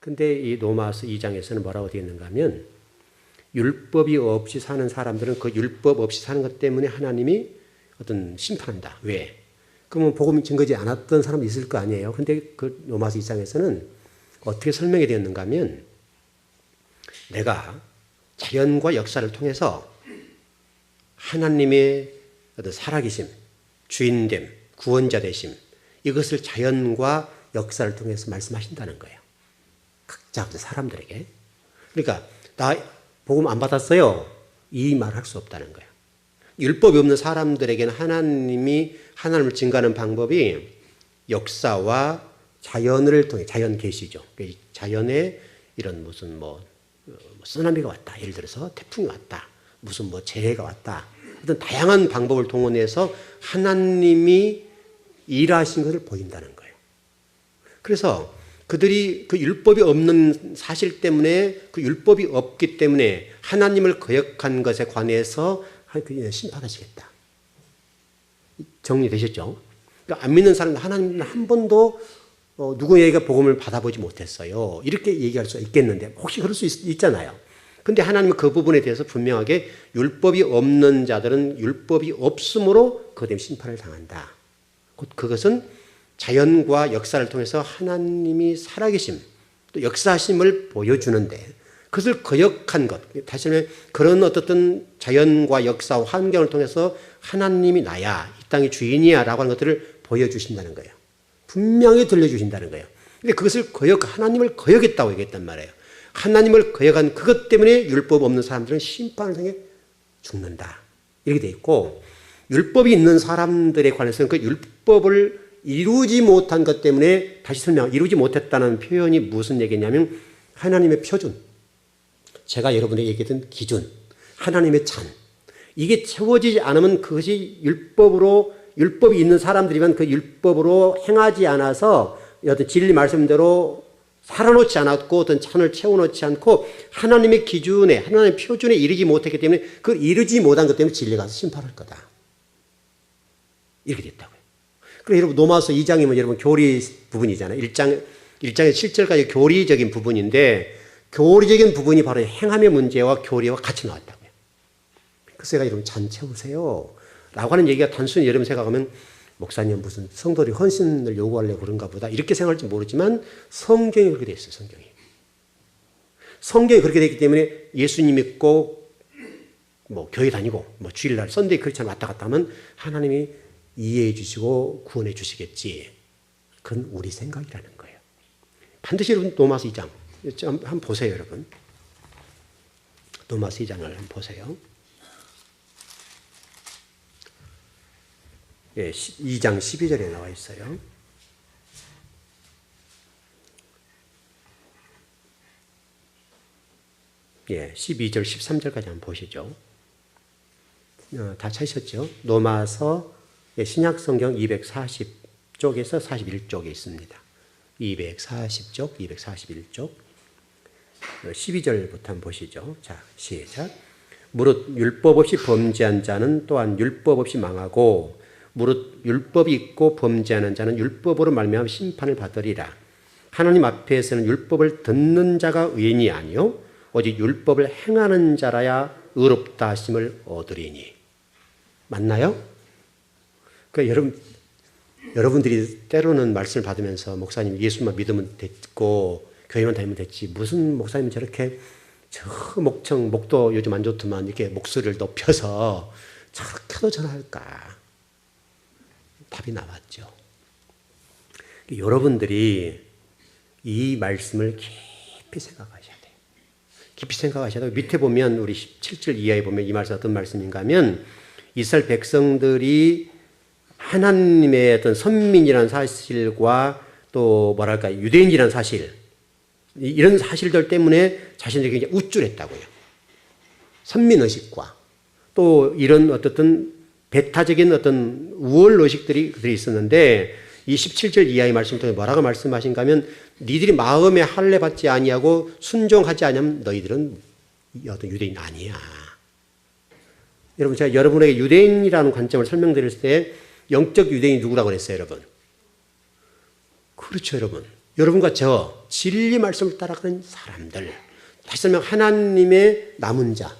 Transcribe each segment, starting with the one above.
근데 이 로마서 2장에서는 뭐라고 되어 있는가 하면 율법이 없이 사는 사람들은 그 율법 없이 사는 것 때문에 하나님이 어떤 심판한다. 왜? 그러면 복음이 증거지 않았던 사람이 있을 거 아니에요. 근데 그 로마서 2장에서는 어떻게 설명이 되었는가 하면 내가 자연과 역사를 통해서 하나님의 어떤 살아계심, 주인됨, 구원자 되심 이것을 자연과 역사를 통해서 말씀하신다는 거예요. 각자 사람들에게. 그러니까 나 복음 안 받았어요. 이 말 할 수 없다는 거예요. 율법이 없는 사람들에게는 하나님을 증거하는 방법이 역사와 자연을 통해 자연 계시죠. 자연에 이런 무슨 쓰나미가 왔다. 예를 들어서 태풍이 왔다. 무슨 재해가 왔다. 어떤 다양한 방법을 동원해서 하나님이 일하신 것을 보인다는 거예요. 그래서 그들이 그 율법이 없는 사실 때문에 그 율법이 없기 때문에 하나님을 거역한 것에 관해서 심판하시겠다. 정리되셨죠? 그러니까 안 믿는 사람은 하나님은 한 번도 누구에게 복음을 받아보지 못했어요. 이렇게 얘기할 수 있겠는데 혹시 그럴 수 있잖아요. 근데 하나님은 그 부분에 대해서 분명하게 율법이 없는 자들은 율법이 없으므로 그것 때문에 심판을 당한다. 그것은 자연과 역사를 통해서 하나님이 살아계심, 또 역사하심을 보여주는데 그것을 거역한 것, 다시 말하면 그런 어떤 자연과 역사와 환경을 통해서 하나님이 나야, 이 땅의 주인이야 라고 하는 것들을 보여주신다는 거예요. 분명히 들려주신다는 거예요. 근데 그것을 하나님을 거역했다고 얘기했단 말이에요. 하나님을 거역한 그것 때문에 율법 없는 사람들은 심판을 당해 죽는다. 이렇게 돼 있고, 율법이 있는 사람들에 관해서는 그 율법을 이루지 못한 것 때문에 다시 이루지 못했다는 표현이 무슨 얘기냐면 하나님의 표준, 제가 여러분에게 얘기했던 기준, 하나님의 찬, 이게 채워지지 않으면 그것이 율법이 있는 사람들이면 그 율법으로 행하지 않아서 어떤 진리 말씀대로 살아놓지 않았고 어떤 찬을 채워놓지 않고 하나님의 기준에, 하나님의 표준에 이르지 못했기 때문에 그 이르지 못한 것 때문에 진리가 심판할 거다. 이렇게 됐다고요. 그리고 여러분 로마서 2장이면 여러분 교리 부분이잖아요. 1장에 7절까지 교리적인 부분인데 교리적인 부분이 바로 행함의 문제와 교리와 같이 나왔다고요. 그래서 제가 여러분 잔 채우세요 라고 하는 얘기가 단순히 여러분 생각하면 목사님 무슨 성도들이 헌신을 요구하려고 그런가 보다 이렇게 생각할지 모르지만 성경이 그렇게 되어 있어요. 성경이 그렇게 되기 때문에 예수님 믿고 교회 다니고 주일날 썬데이 크리스찬 왔다 갔다 하면 하나님이 이해해 주시고 구원해 주시겠지. 그건 우리 생각이라는 거예요. 반드시 여러분 로마서 2장 한번 보세요. 여러분 로마서 2장을 한번 보세요. 예, 2장 12절에 나와 있어요. 예, 12절 13절까지 한번 보시죠. 다 찾으셨죠? 로마서 신약성경 240쪽에서 41쪽에 있습니다. 240쪽, 241쪽. 12절부터 한번 보시죠. 자, 시작. 무릇 율법 없이 범죄한 자는 또한 율법 없이 망하고 무릇 율법이 있고 범죄하는 자는 율법으로 말미암아 심판을 받으리라. 하나님 앞에서는 율법을 듣는 자가 의인이 아니요 오직 율법을 행하는 자라야 의롭다 하심을 얻으리니. 맞나요? 그러니까 여러분들이 때로는 말씀을 받으면서 목사님 예수만 믿으면 됐고 교회만 다니면 됐지 무슨 목사님은 저렇게 목도 요즘 안 좋더만 이렇게 목소리를 높여서 저렇게도 전할까? 답이 나왔죠. 여러분들이 이 말씀을 깊이 생각하셔야 돼요. 깊이 생각하셔야 돼요. 밑에 보면 우리 17절 이하에 보면 이 말씀 어떤 말씀인가 하면 이스라엘 백성들이 하나님의 어떤 선민이라는 사실과 또 유대인이라는 사실 이런 사실들 때문에 자신들이 굉장히 우쭐했다고요. 선민의식과 또 이런 어떤 배타적인 어떤 우월의식들이 있었는데 이 17절 이하의 말씀 통해 뭐라고 말씀하신가 하면 니들이 마음에 할례 받지 아니하고 순종하지 아니하면 너희들은 어떤 유대인 아니야. 여러분 제가 여러분에게 유대인이라는 관점을 설명드릴 때 영적 유대인이 누구라고 그랬어요 여러분? 그렇죠 여러분. 여러분과 저 진리 말씀을 따라가는 사람들, 다시 설명 하나님의 남은 자,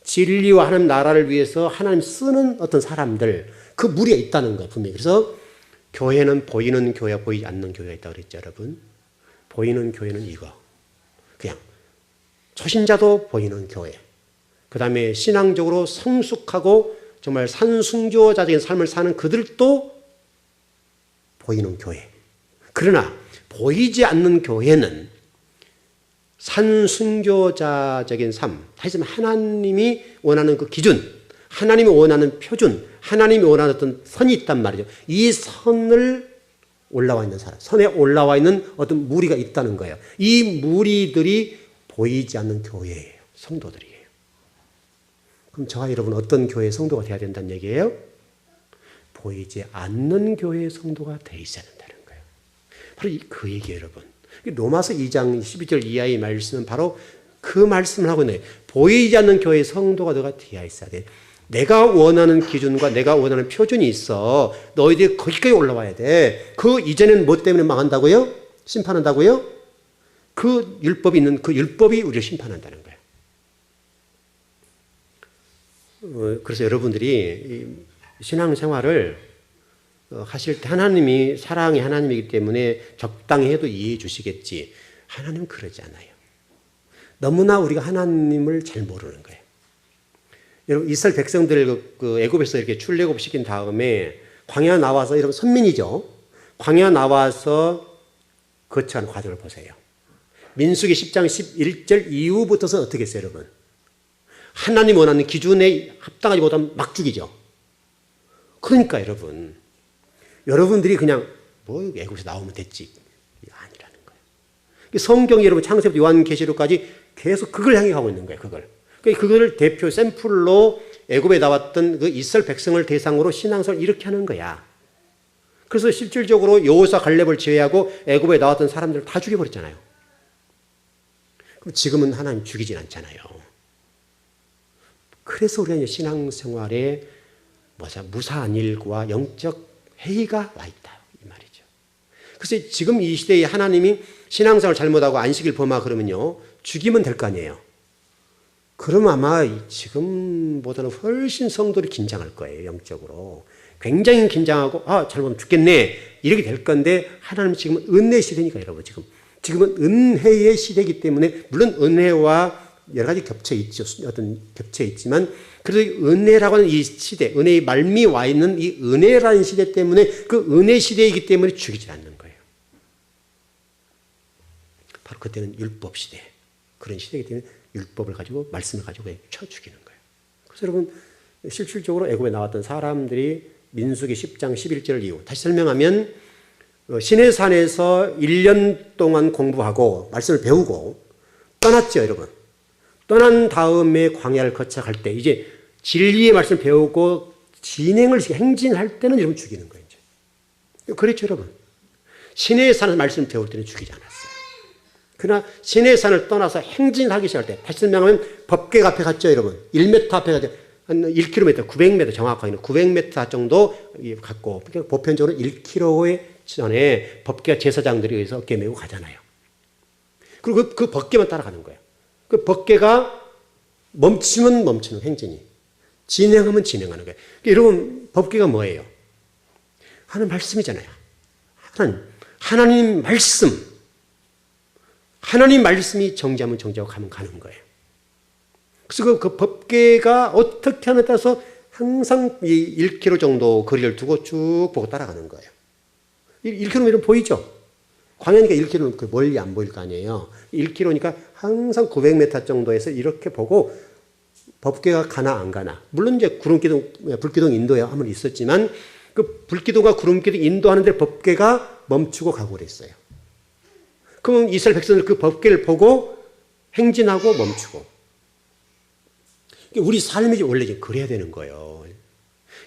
진리와 하나님 나라를 위해서 하나님 쓰는 어떤 사람들, 그 무리가 있다는 거예요, 분명히. 그래서 교회는 보이는 교회와 보이지 않는 교회가 있다고 그랬죠, 여러분. 보이는 교회는 이거. 그냥 초신자도 보이는 교회. 그 다음에 신앙적으로 성숙하고 정말 산순교자적인 삶을 사는 그들도 보이는 교회. 그러나 보이지 않는 교회는 산순교자적인 삶, 다시 말하면 하나님이 원하는 그 기준, 하나님이 원하는 표준, 하나님이 원하는 어떤 선이 있단 말이죠. 이 선을 올라와 있는 사람, 선에 올라와 있는 어떤 무리가 있다는 거예요. 이 무리들이 보이지 않는 교회예요. 성도들이에요. 그럼 저와 여러분 어떤 교회의 성도가 되어야 된다는 얘기예요? 보이지 않는 교회의 성도가 되어 있어야 된다는 거예요. 바로 그 얘기예요, 여러분. 로마서 2장 12절 이하의 말씀은 바로 그 말씀을 하고 있는 거예요. 보이지 않는 교회의 성도가 너가 되어 있어야 돼. 내가 원하는 기준과 내가 원하는 표준이 있어. 너희들이 거기까지 올라와야 돼. 그 이전에는 뭐 때문에 망한다고요? 심판한다고요? 그 율법이 있는 그 율법이 우리를 심판한다는 거예요. 그래서 여러분들이 신앙생활을 하실 때 하나님이 사랑의 하나님이기 때문에 적당히 해도 이해해 주시겠지. 하나님은 그러지 않아요. 너무나 우리가 하나님을 잘 모르는 거예요. 여러분 이스라엘 백성들 그 애굽에서 이렇게 출애굽 시킨 다음에 광야 나와서 여러분 선민이죠. 광야 나와서 거쳐간 과정을 보세요. 민수기 10장 11절 이후부터서 어떻게 했어요, 여러분? 하나님 원하는 기준에 합당하지 못하면 막 죽이죠. 그러니까 여러분들이 그냥 뭐 애굽에서 나오면 됐지 아니라는 거예요. 성경이 여러분 창세부터 요한계시록까지 계속 그걸 향해 가고 있는 거예요. 그걸 대표 샘플로 애굽에 나왔던 그 이스라엘 백성을 대상으로 신앙생활을 이렇게 하는 거야. 그래서 실질적으로 여호수아 갈렙을 제외하고 애굽에 나왔던 사람들을 다 죽여버렸잖아요. 그럼 지금은 하나님 죽이진 않잖아요. 그래서 우리가 신앙생활에 무사한 일과 영적 해이가 와 있다 이 말이죠. 그래서 지금 이 시대에 하나님이 신앙생활 잘못하고 안식일 범하 그러면요 죽이면 될 거 아니에요. 그럼 아마 지금보다는 훨씬 성도들이 긴장할 거예요. 영적으로 굉장히 긴장하고 잘못하면 죽겠네 이렇게 될 건데 하나님은 지금은 은혜 시대니까 여러분 지금은 은혜의 시대이기 때문에 물론 은혜와 여러 가지 겹쳐 있죠. 어떤 겹쳐 있지만 그래도 은혜라고 하는 이 시대, 은혜의 말미 와 있는 이 은혜라는 시대 때문에 그 은혜 시대이기 때문에 죽이지 않는 거예요. 바로 그때는 율법 시대, 그런 시대이기 때문에 율법을 가지고 말씀을 가지고 쳐 죽이는 거예요. 그래서 여러분 실질적으로 애굽에 나왔던 사람들이 민수기 10장 11절 이후 다시 설명하면 시내산에서 1년 동안 공부하고 말씀을 배우고 떠났죠, 여러분. 떠난 다음에 광야를 거쳐갈 때 이제 진리의 말씀을 배우고 진행을 행진할 때는 여러분 죽이는 거예요. 이제. 그렇죠, 여러분. 시내산에서 말씀을 배울 때는 죽이지 않았어요. 그러나 시내산을 떠나서 행진하기 시작할 때 다시 설명하면 법궤 앞에 갔죠, 여러분. 1m 앞에 가죠. 한 1km, 900m 정확하게는 900m 정도 갔고 보편적으로 1km의 전에 법궤가 제사장들에 의해서 어깨 메고 가잖아요. 그리고 그 법궤만 따라가는 거예요. 그 법궤가 멈추면 멈추는 행진이, 진행하면 진행하는 거예요. 그러니까 여러분 법궤가 뭐예요? 하나님 말씀이잖아요. 하나님 말씀. 하나님 말씀이 정지하면 정지하고 가면 가는 거예요. 그래서 그 법궤가 어떻게 하느냐에 따라서 항상 1km 정도 거리를 두고 쭉 보고 따라가는 거예요. 1km면 보이죠? 광야니까 1km는 멀리 안 보일 거 아니에요. 1km니까 항상 900m 정도에서 이렇게 보고 법궤가 가나 안 가나. 물론 이제 불기둥 인도에 한번 있었지만 그 불기둥과 구름기둥 인도하는데 법궤가 멈추고 가고 그랬어요. 그럼 이스라엘 백성들 그 법궤를 보고 행진하고 멈추고. 우리 삶이 원래 그래야 되는 거예요.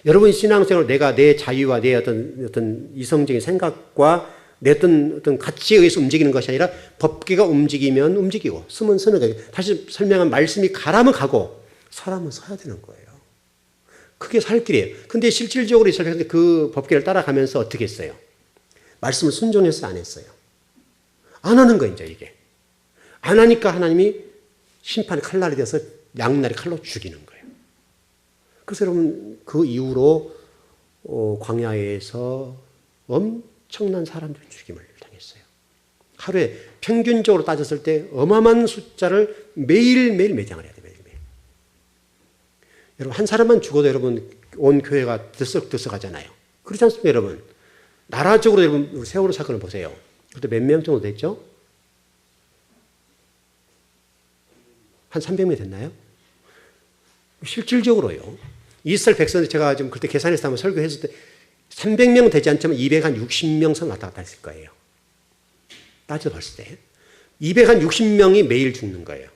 여러분 신앙생활 내가 내 자유와 내 어떤 이성적인 생각과 내 어떤 가치에 의해서 움직이는 것이 아니라 법궤가 움직이면 움직이고 서면 서는 거예요. 다시 설명한 말씀이 가라면 가고 서라면 서야 되는 거예요. 그게 살 길이에요. 근데 실질적으로 이스라엘 백성들이 그 법궤를 따라가면서 어떻게 했어요? 말씀을 순종해서 안 했어요. 안 하는 거예요, 이제 이게. 안 하니까 하나님이 심판의 칼날이 돼서 양날의 칼로 죽이는 거예요. 그래서 여러분, 그 이후로 광야에서 엄청난 사람들이 죽임을 당했어요. 하루에 평균적으로 따졌을 때 어마어마한 숫자를 매일매일 매장을 해야 돼요. 매일매일. 여러분, 한 사람만 죽어도 여러분 온 교회가 들썩들썩하잖아요. 그렇지 않습니까, 여러분? 나라적으로 여러분 세월호 사건을 보세요. 그때 몇 명 정도 됐죠? 한 300명 됐나요? 실질적으로요. 이스라엘 백성들 제가 지금 그때 계산해서 한번 설교했을 때 300명 되지 않지만 260명 선 왔다 갔다 했을 거예요. 따져봤을 때. 260명이 매일 죽는 거예요.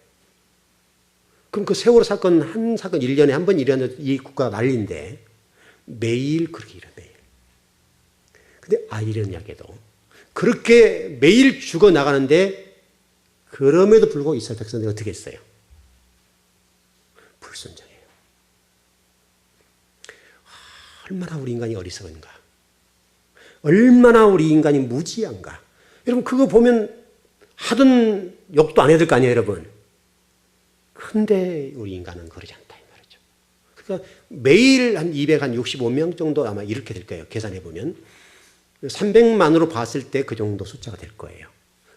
그럼 그 세월호 사건 한 사건 1년에 한 번 일하는 이 국가가 난리인데 매일 그렇게 일해요. 매일. 근데 아이러니하게도 그렇게 매일 죽어나가는데 그럼에도 불구하고 이스라엘 백성들이 어떻게 했어요? 불순종해요. 얼마나 우리 인간이 어리석은가. 얼마나 우리 인간이 무지한가. 여러분 그거 보면 하든 욕도 안 해야 될 거 아니에요, 여러분. 근데 우리 인간은 그러지 않다 이 말이죠. 그러니까 매일 한 265명 정도 아마 이렇게 될 거예요. 계산해 보면 300만으로 봤을 때 그 정도 숫자가 될 거예요.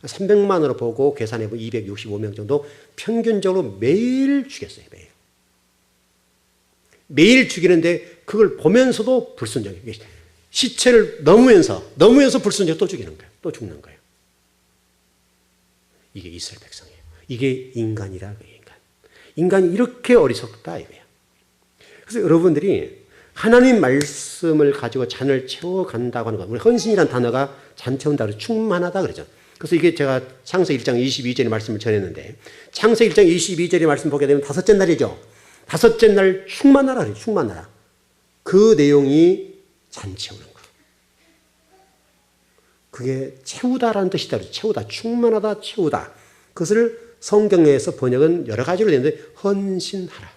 300만으로 보고 계산해 보면 265명 정도 평균적으로 매일 죽였어요. 매일. 매일 죽이는데 그걸 보면서도 불순종해요. 시체를 넘으면서 불순종 또 죽이는 거예요. 또 죽는 거예요. 이게 이스라엘 백성이에요. 이게 인간이라 그래요. 인간이 이렇게 어리석다 이거예요. 그래서 여러분들이 하나님 말씀을 가지고 잔을 채워간다고 하는 거, 우리 헌신이라는 단어가 잔 채운다 그래서 충만하다 그러죠. 그래서 이게 제가 창세기 1장 22절의 말씀을 전했는데 창세기 1장 22절의 말씀 보게 되면 다섯째 날이죠. 다섯째 날 충만하라 그래요. 충만하라. 그 내용이 잔 채우는 거. 그게 채우다라는 뜻이다. 채우다. 충만하다. 채우다. 그것을 성경에서 번역은 여러 가지로 되는데 헌신하라.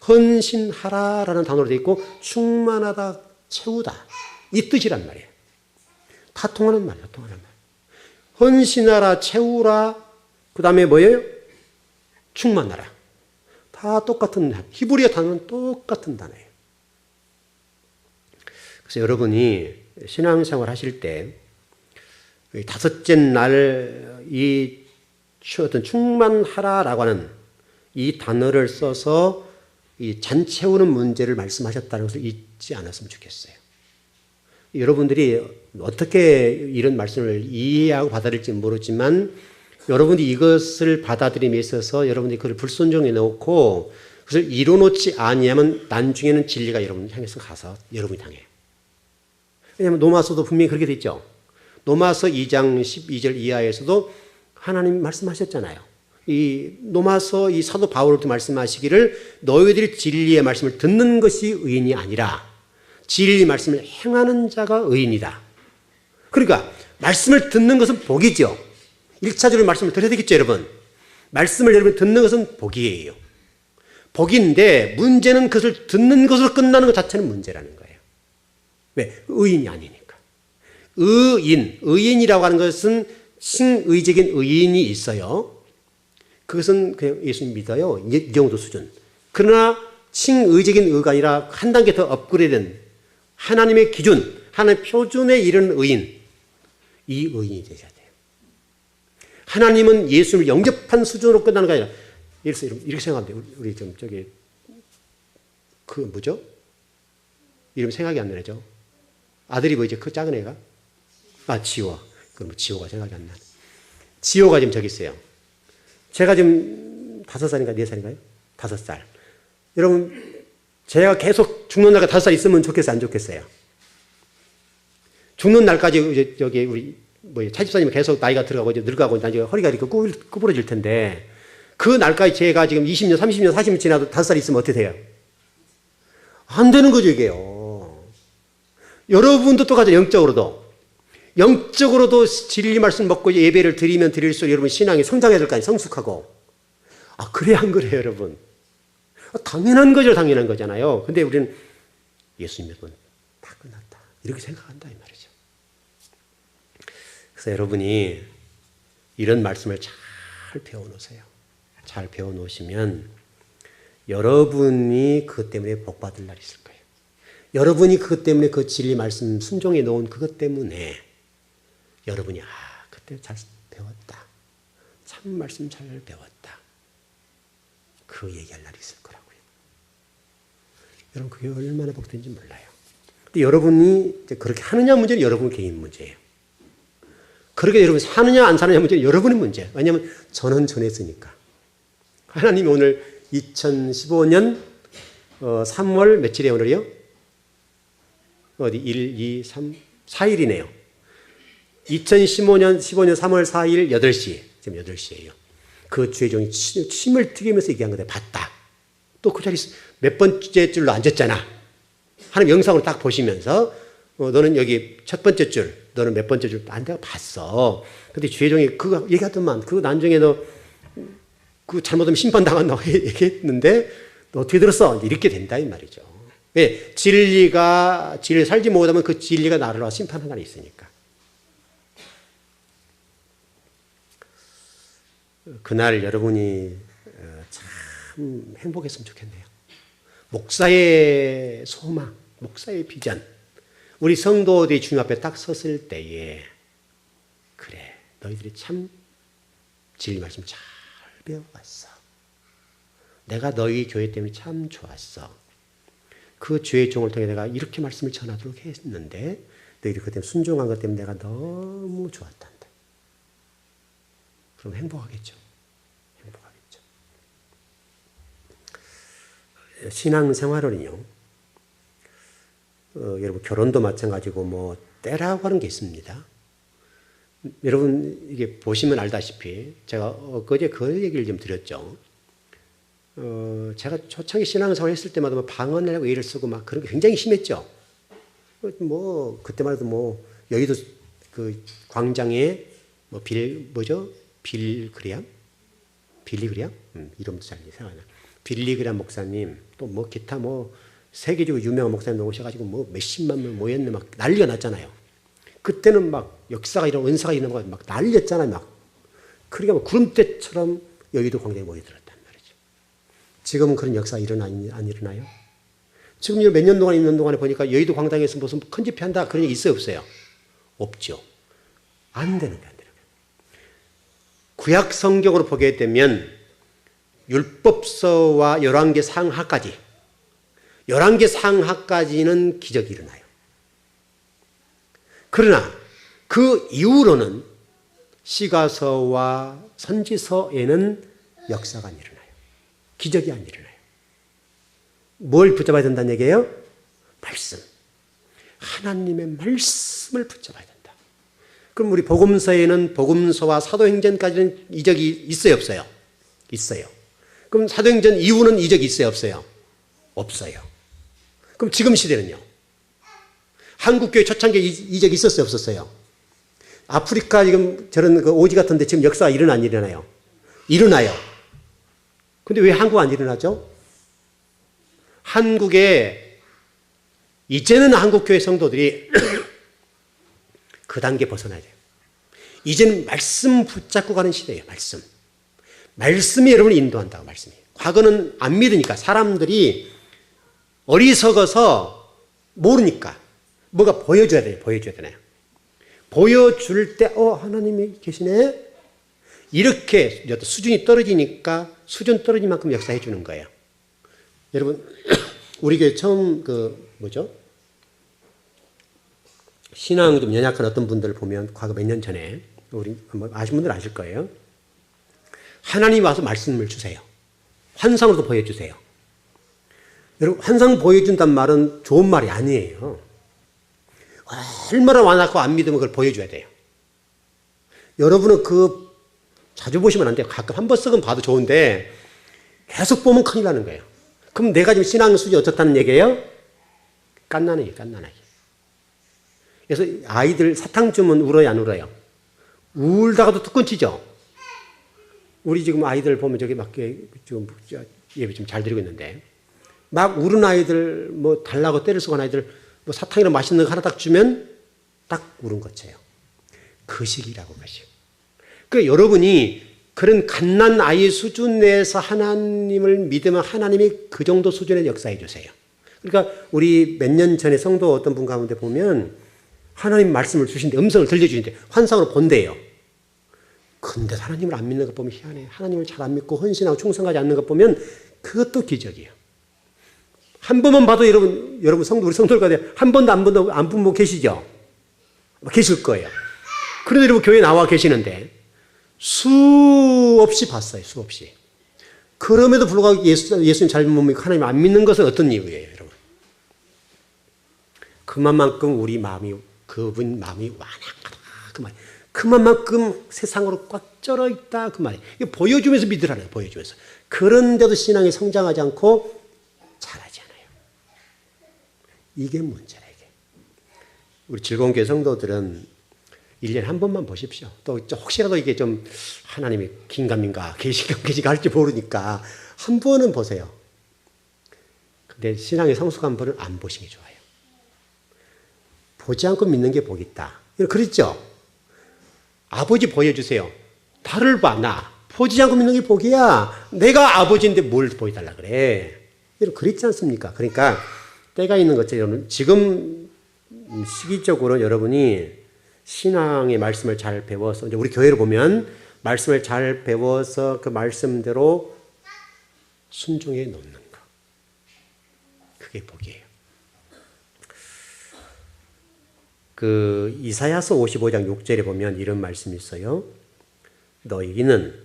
헌신하라라는 단어로 되어 있고 충만하다, 채우다. 이 뜻이란 말이에요. 다 통하는 말이에요. 통하는 말. 헌신하라, 채우라, 그 다음에 뭐예요? 충만하라. 다 똑같은 단어. 히브리어 단어는 똑같은 단어예요. 그래서 여러분이 신앙생활 하실 때 다섯째 날 이 어떤 충만하라라고 하는 이 단어를 써서 이 잔 채우는 문제를 말씀하셨다는 것을 잊지 않았으면 좋겠어요. 여러분들이 어떻게 이런 말씀을 이해하고 받아들일지 모르지만 여러분이 이것을 받아들임에 있어서 여러분들이 그걸 불순종해 놓고 그것을 이뤄놓지 아니하면 나중에는 진리가 여러분 향해서 가서 여러분이 당해요. 왜냐하면 로마서도 분명히 그렇게 돼 있죠. 로마서 2장 12절 이하에서도 하나님 말씀하셨잖아요. 이 로마서 이 사도 바울도 말씀하시기를 너희들이 진리의 말씀을 듣는 것이 의인이 아니라 진리의 말씀을 행하는 자가 의인이다. 그러니까 말씀을 듣는 것은 복이죠. 1차적으로 말씀을 들어야 되겠죠, 여러분. 말씀을 여러분 듣는 것은 복이에요. 복인데 문제는 그것을 듣는 것으로 끝나는 것 자체는 문제라는 거예요. 왜? 의인이 아니니까. 의인이라고 하는 것은 칭의적인 의인이 있어요. 그것은 그냥 예수님 믿어요. 이 정도 수준. 그러나 칭의적인 의가 아니라 한 단계 더 업그레이드된 하나님의 기준, 하나님의 표준에 이른 의인. 이 의인이 되셔야 돼요. 하나님은 예수님을 영접한 수준으로 끝나는 게 아니라 이렇게 생각하면 돼요. 우리 좀 저기 그 뭐죠? 이름 생각이 안 나죠? 아들이 뭐지? 그 작은 애가? 지호. 그럼 지호가 생각이 안 나네. 지호가 지금 저기 있어요. 제가 지금 5살인가 4살인가요? 5살. 여러분, 제가 계속 죽는 날까지 5살 있으면 좋겠어요? 안 좋겠어요? 죽는 날까지 이제 여기 우리 차집사님이 계속 나이가 들어가고 이제 늙어가고 나중에 허리가 이렇게 구부러질 텐데 그 날까지 제가 지금 20년, 30년, 40년 지나도 5살 있으면 어떻게 돼요? 안 되는 거죠, 이게요. 여러분도 똑같아요, 영적으로도 진리 말씀 먹고 예배를 드리면 드릴수록 여러분 신앙이 성장해야 될 거 아니에요. 성숙하고. 그래 안 그래요, 여러분? 당연한 거죠, 당연한 거잖아요. 근데 우리는 예수님 믿으면 다 끝났다. 이렇게 생각한다 이 말이죠. 그래서 여러분이 이런 말씀을 잘 배워놓으세요. 잘 배워놓으시면 여러분이 그것 때문에 복받을 날이 있을 거예요. 여러분이 그것 때문에 그 진리 말씀 순종해 놓은 그것 때문에 여러분이 그때 잘 배웠다. 참 말씀 잘 배웠다. 그 얘기할 날이 있을 거라고요. 여러분 그게 얼마나 복된지 몰라요. 근데 여러분이 이제 그렇게 하느냐 문제는 여러분 개인 문제예요. 그렇게 여러분 사느냐 안 사느냐 문제는 여러분의 문제예요. 왜냐하면 저는 전했으니까. 하나님이 오늘 2015년 3월 며칠이에요 오늘이요? 어디 1, 2, 3, 4일이네요. 2015년 3월 4일 8시 지금 8시예요. 그 주의 종이 침을 튀기면서 얘기한 건데 봤다. 또 그 자리 몇 번째 줄로 앉았잖아. 하나님 영상으로 딱 보시면서 너는 여기 첫 번째 줄, 너는 몇 번째 줄 앉아 봤어. 근데 주의 종이 그거 얘기하더만 그 나중에 너 그 잘못하면 심판당한다고 얘기했는데 너 어떻게 들었어? 이렇게 된다 이 말이죠. 왜? 진리가 살지 못하면 그 진리가 나를 와 심판하는 날이 있으니까. 그날 여러분이 참 행복했으면 좋겠네요. 목사의 소망, 목사의 비전. 우리 성도들이 주님 앞에 딱 섰을 때에 그래 너희들이 참 진리 말씀 잘 배워갔어. 내가 너희 교회 때문에 참 좋았어. 그 주의 종을 통해 내가 이렇게 말씀을 전하도록 했는데 너희들이 그때 순종한 것 때문에 내가 너무 좋았단다. 그럼 행복하겠죠. 행복하겠죠. 신앙생활은요. 여러분 결혼도 마찬가지고 뭐 때라고 하는 게 있습니다. 여러분 이게 보시면 알다시피 제가 엊그제 그 얘기를 좀 드렸죠. 제가 초창기 신앙생활 했을 때마다 뭐 방언이라고 애를 쓰고 막 그런 게 굉장히 심했죠. 뭐 그때만 해도 뭐 여의도 그 광장에 뭐 빌리그리암 이름도 잘 생각나. 빌리그리암 목사님 또 뭐 기타 뭐 세계적으로 유명한 목사님 오셔가지고 뭐 몇십만 명 모였네 막 난리가 났잖아요. 그때는 막 역사가 이런 은사가 있는 거 막 난리였잖아요. 막 그러니까 뭐 구름대처럼 여의도 광장에 모여들었단 말이죠. 지금은 그런 역사가 안 일어나요? 지금 몇 년 동안 있는 동안에 보니까 여의도 광장에서 무슨 큰 집회 한다 그런 얘기 있어요 없어요? 없죠. 안 되는 거예요. 구약 성경으로 보게 되면 율법서와 11개 상하까지는 기적이 일어나요. 그러나 그 이후로는 시가서와 선지서에는 역사가 안 일어나요. 기적이 안 일어나요. 뭘 붙잡아야 된다는 얘기예요? 말씀. 하나님의 말씀을 붙잡아야 된다. 그럼 우리 복음서에는 복음서와 사도행전까지는 이적이 있어요 없어요? 있어요. 그럼 사도행전 이후는 이적이 있어요 없어요? 없어요. 그럼 지금 시대는요? 한국교회 초창기에 이적이 있었어요 없었어요? 아프리카 지금 저런 그 오지 같은데 지금 역사가 안 일어나요? 일어나요. 근데 왜 한국 안 일어나죠? 한국에 이제는 한국교회 성도들이 그 단계 벗어나야 돼요. 이제는 말씀 붙잡고 가는 시대예요. 말씀이 여러분을 인도한다고 말씀이. 과거는 안 믿으니까 사람들이 어리석어서 모르니까 뭐가 보여줘야 되나요? 보여줄 때 하나님이 계시네? 이렇게 수준이 떨어지니까 수준 떨어진 만큼 역사해 주는 거예요. 여러분 우리 교회 처음 신앙 좀 연약한 어떤 분들을 보면 과거 몇 년 전에 우리 아시는 분들 아실 거예요. 하나님이 와서 말씀을 주세요. 환상으로도 보여주세요. 여러분 환상 보여준단 말은 좋은 말이 아니에요. 얼마나 와닿고 안 믿으면 그걸 보여줘야 돼요. 여러분은 자주 보시면 안 돼요. 가끔 한 번 썩은 봐도 좋은데 계속 보면 큰일 나는 거예요. 그럼 내가 지금 신앙 수준이 어떻다는 얘기예요? 깐난하게. 그래서 아이들 사탕 주면 울어요 안 울어요? 울다가도 뚝 끊치죠? 우리 지금 아이들 보면 저기 막 좀 예배 좀 잘 드리고 있는데 막 우는 아이들 뭐 달라고 때를 쓰고 하는 아이들 뭐 사탕이나 맛있는 거 하나 딱 주면 딱 울은 것이에요. 그 시기라고 그 시기. 그 여러분이 그런 갓난 아이 수준에서 하나님을 믿으면 하나님이 그 정도 수준의 역사해 주세요. 그러니까 우리 몇 년 전에 성도 어떤 분 가운데 보면 하나님 말씀을 주신데 음성을 들려주신데 환상으로 본대요. 근데 하나님을 안 믿는 것 보면 희한해. 하나님을 잘 안 믿고 헌신하고 충성하지 않는 것 보면 그것도 기적이에요. 한 번만 봐도 여러분 성도, 우리 성도들 한 번도 안 본 분 계시죠? 계실 거예요. 그런데 여러분 교회 나와 계시는데 수없이 봤어요. 수없이. 그럼에도 불구하고 예수님 잘 못 믿고 하나님 안 믿는 것은 어떤 이유예요, 여러분? 그만큼 우리 마음이, 그분 마음이 완악하다. 그 말이에요. 그만큼 세상으로 꽉 쩔어 있다. 그 말이에요. 이거 보여주면서 믿으라는 거예요. 보여주면서. 그런데도 신앙이 성장하지 않고 자라지 않아요. 이게 문제라, 이게. 우리 즐거운 교회 성도들은 1년에 한 번만 보십시오. 또 혹시라도 이게 좀 하나님이 긴가민가 계시가 할지 모르니까 한 번은 보세요. 근데 신앙의 성숙한 분은 안 보시는 게 좋아요. 보지 않고 믿는 게 복이 있다. 그랬죠? 아버지 보여주세요. 나를 봐, 나. 보지 않고 믿는 게 복이야. 내가 아버지인데 뭘 보여달라 그래. 그랬지 않습니까? 그러니까 때가 있는 것처럼 지금 시기적으로 여러분이 신앙의 말씀을 잘 배워서, 이제 우리 교회를 보면 말씀을 잘 배워서 그 말씀대로 순종해 놓는 것. 그게 복이에요. 그 이사야서 55장 6절에 보면 이런 말씀이 있어요. 너희는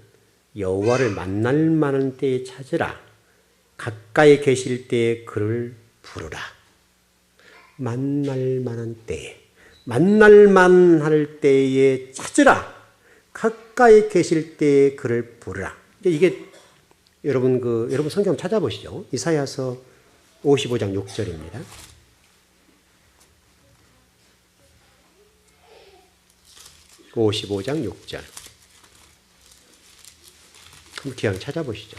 여호와를 만날 만한 때에 찾으라. 가까이 계실 때에 그를 부르라. 만날 만한 때에. 만날만 할 때에 찾으라. 가까이 계실 때에 그를 부르라. 이게 여러분 여러분 성경 찾아보시죠. 이사야서 55장 6절입니다. 55장 6절. 그럼 그냥 찾아보시죠.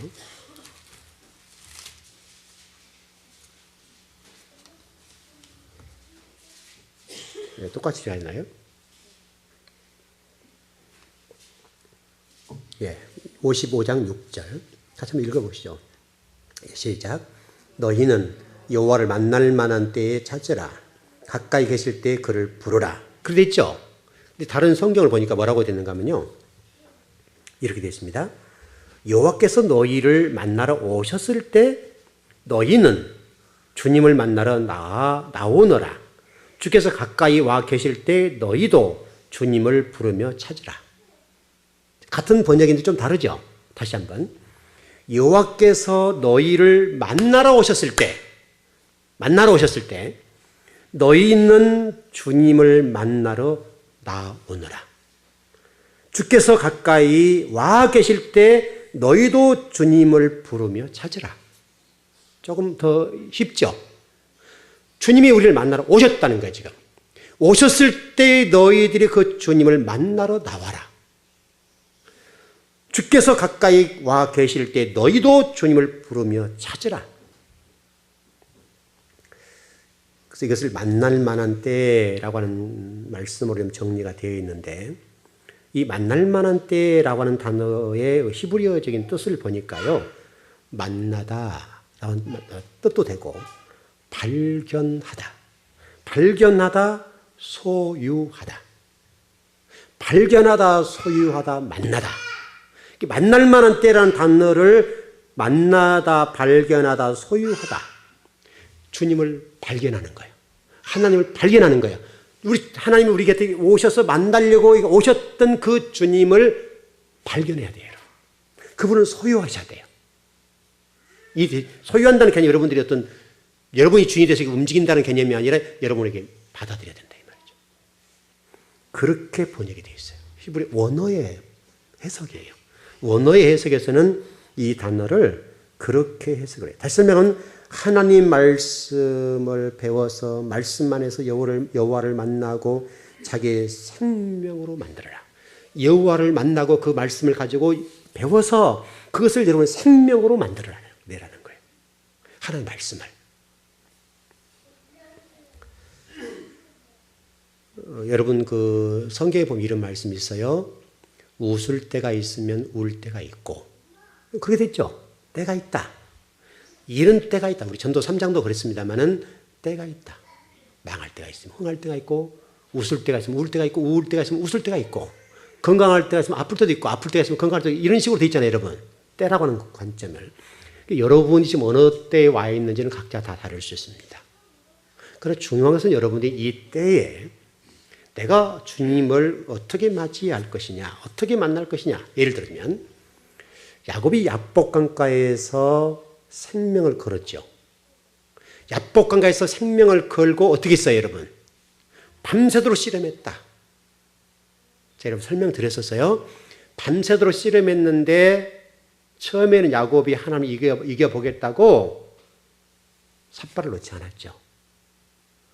네, 똑같이 읽나요? 예, 55장 6절. 같이 한번 읽어보시죠. 시작. 너희는 여호와를 만날 만한 때에 찾으라. 가까이 계실 때에 그를 부르라. 그렇게 있죠? 근데 다른 성경을 보니까 뭐라고 되는가 하면요. 이렇게 되어 있습니다. 여호와께서 너희를 만나러 오셨을 때 너희는 주님을 만나러 나오너라. 주께서 가까이 와 계실 때 너희도 주님을 부르며 찾으라. 같은 번역인데 좀 다르죠? 다시 한번. 여호와께서 너희를 만나러 오셨을 때 너희는 주님을 만나러 나오너라. 주께서 가까이 와 계실 때 너희도 주님을 부르며 찾으라. 조금 더 쉽죠? 주님이 우리를 만나러 오셨다는 거예요, 지금. 오셨을 때 너희들이 그 주님을 만나러 나와라. 주께서 가까이 와 계실 때 너희도 주님을 부르며 찾으라. 그래서 이것을 만날 만한 때라고 하는 말씀으로 정리가 되어 있는데, 이 만날 만한 때라고 하는 단어의 히브리어적인 뜻을 보니까요, 만나다라는 뜻도 되고, 발견하다, 소유하다, 만나다. 만날 만한 때라는 단어를 만나다, 발견하다, 소유하다. 주님을 발견하는 거예요. 하나님을 발견하는 거예요. 하나님이 우리 곁에 오셔서 만나려고 오셨던 그 주님을 발견해야 돼요. 그분을 소유하셔야 돼요. 이 소유한다는 개념이 여러분이 주인이 돼서 움직인다는 개념이 아니라 여러분에게 받아들여야 된다 이 말이죠. 그렇게 번역이 되어 있어요. 히브리 원어의 해석이에요. 원어의 해석에서는 이 단어를 그렇게 해석을 해요. 다시 설명은 하나님 말씀을 배워서 말씀 안에서 여호와를 만나고 자기의 생명으로 만들어라. 여호와를 만나고 그 말씀을 가지고 배워서 그것을 여러분 생명으로 만들어내라는 거예요. 하나님 말씀을. 여러분 그 성경에 보면 이런 말씀이 있어요. 웃을 때가 있으면 울 때가 있고, 그렇게 됐죠. 때가 있다. 이런 때가 있다. 우리 전도 3장도 그랬습니다만은 때가 있다. 망할 때가 있으면 흥할 때가 있고, 웃을 때가 있으면 울 때가 있고, 울 때가 있으면 웃을 때가 있고, 건강할 때가 있으면 아플 때도 있고, 아플 때가 있으면 건강할 때도 있고, 이런 식으로 돼 있잖아요, 여러분. 때라고 하는 관점을. 여러분이 지금 어느 때에 와 있는지는 각자 다 다를 수 있습니다. 그러나 중요한 것은 여러분들이 이 때에 내가 주님을 어떻게 맞이할 것이냐, 어떻게 만날 것이냐. 예를 들면 야곱이 야복강가에서 생명을 걸었죠. 야복강가에서 생명을 걸고 어떻게 했어요, 여러분? 밤새도록 씨름했다. 제가 여러분 설명드렸었어요. 밤새도록 씨름했는데 처음에는 야곱이 하나님 이겨보겠다고 삿발을 놓지 않았죠.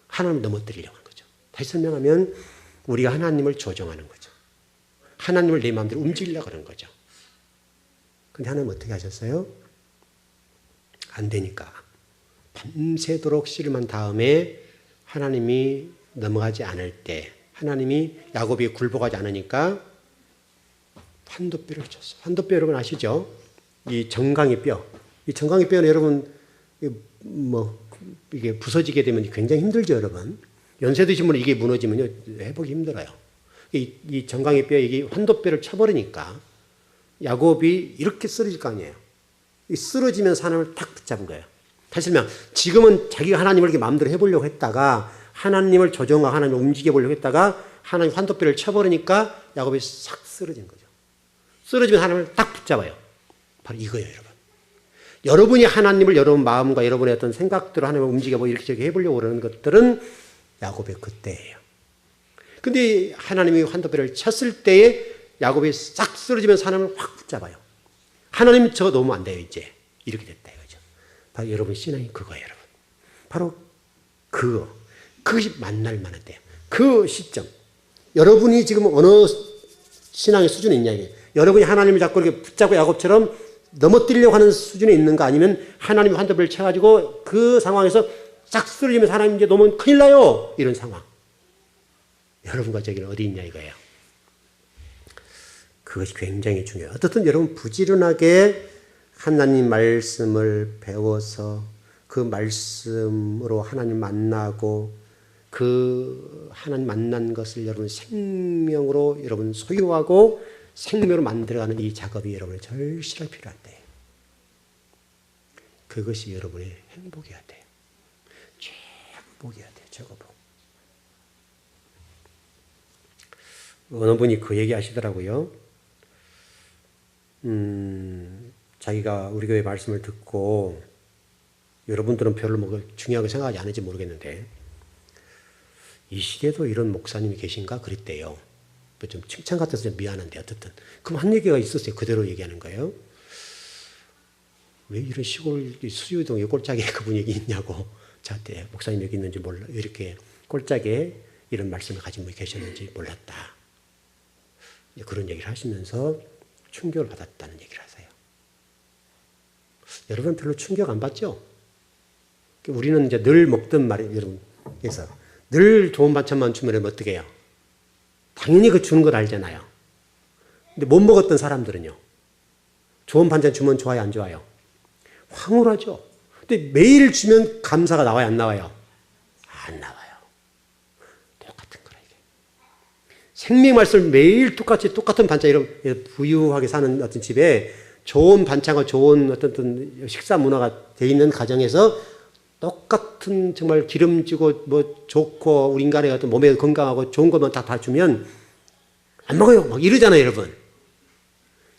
하나님을 넘어뜨리려고 하는 거죠. 다시 설명하면 우리가 하나님을 조정하는 거죠. 하나님을 내 마음대로 움직이려고 하는 거죠. 근데 하나님 어떻게 하셨어요? 안 되니까 밤새도록 씨름한 다음에 하나님이 넘어가지 않을 때, 하나님이 야곱이 굴복하지 않으니까 환도뼈를 쳤어요. 환도뼈 여러분 아시죠? 이 정강이 뼈. 이 정강이 뼈는 여러분 이게 부서지게 되면 굉장히 힘들죠, 여러분. 연세 드신 분은 이게 무너지면요 회복이 힘들어요. 이 정강이 뼈, 이게 환도뼈를 쳐버리니까 야곱이 이렇게 쓰러질 거 아니에요. 이 쓰러지면 하나님을 탁 붙잡은 거예요. 다시 설명, 지금은 자기가 하나님을 이렇게 마음대로 해보려고 했다가 하나님을 조정하고 하나님을 움직여보려고 했다가 하나님 환도뼈를 쳐버리니까 야곱이 싹 쓰러진 거죠. 쓰러지면 하나님을 딱 붙잡아요. 바로 이거예요, 여러분. 여러분이 하나님을 여러분 마음과 여러분의 어떤 생각대로 하나님을 움직여보고 이렇게 저렇게 해보려고 그러는 것들은 야곱의 그때예요. 근데 하나님이 환도뼈를 쳤을 때에 야곱이 싹 쓰러지면서 하나님을 확 붙잡아요. 하나님 저거 놓으면 안 돼요, 이제. 이렇게 됐다 이거죠. 바로 여러분 신앙이 그거예요, 여러분. 바로 그것이 만날 만한 때예요. 그 시점. 여러분이 지금 어느 신앙의 수준에 있냐 이게. 여러분이 하나님을 자꾸 이렇게 붙잡고 야곱처럼 넘어뜨리려고 하는 수준에 있는가, 아니면 하나님이 환도뼈를 쳐가지고 그 상황에서 싹 쓰러지면서 하나님 이제 놓으면 큰일 나요, 이런 상황. 여러분과 저기는 어디 있냐 이거예요. 그것이 굉장히 중요해요. 어떻든 여러분 부지런하게 하나님 말씀을 배워서 그 말씀으로 하나님 만나고 그 하나님 만난 것을 여러분 생명으로 여러분 소유하고 생명으로 만들어가는 이 작업이 여러분의 절실하게 필요한데, 그것이 여러분의 행복이어야 돼요. 최고복이어야 돼요. 최고복. 어느 분이 그 얘기 하시더라고요. 자기가 우리 교회 말씀을 듣고, 여러분들은 별로 뭐 중요하게 생각하지 않을지 모르겠는데, 이 시대에도 이런 목사님이 계신가 그랬대요. 좀 칭찬 같아서 좀 미안한데 어쨌든. 그럼 한 얘기가 있었어요. 그대로 얘기하는 거예요. 왜 이런 시골 수유동에 꼴짝에 그분 얘기 있냐고 저한테, 목사님 여기 있는지 몰라, 이렇게 꼴짝에 이런 말씀을 가진 분이 계셨는지 몰랐다. 그런 얘기를 하시면서 충격을 받았다는 얘기를 하세요. 여러분 별로 충격 안 받죠? 우리는 이제 늘 먹던 말이, 여러분, 그래서 늘 좋은 반찬만 주면 어떻게 해요? 당연히 그 주는 걸 알잖아요. 근데 못 먹었던 사람들은요, 좋은 반찬 주면 좋아요, 안 좋아요? 황홀하죠. 근데 매일 주면 감사가 나와요, 안 나와요? 안 나와요. 똑같은 거라 이게. 생명 말씀을 매일 똑같은 반찬, 이런 부유하게 사는 어떤 집에 좋은 반찬과 좋은 어떤 식사 문화가 돼 있는 가정에서 똑같은 정말 기름지고 뭐 좋고 우리 인간의 어떤 몸에 건강하고 좋은 것만 다 주면 안 먹어요, 막 이러잖아요, 여러분.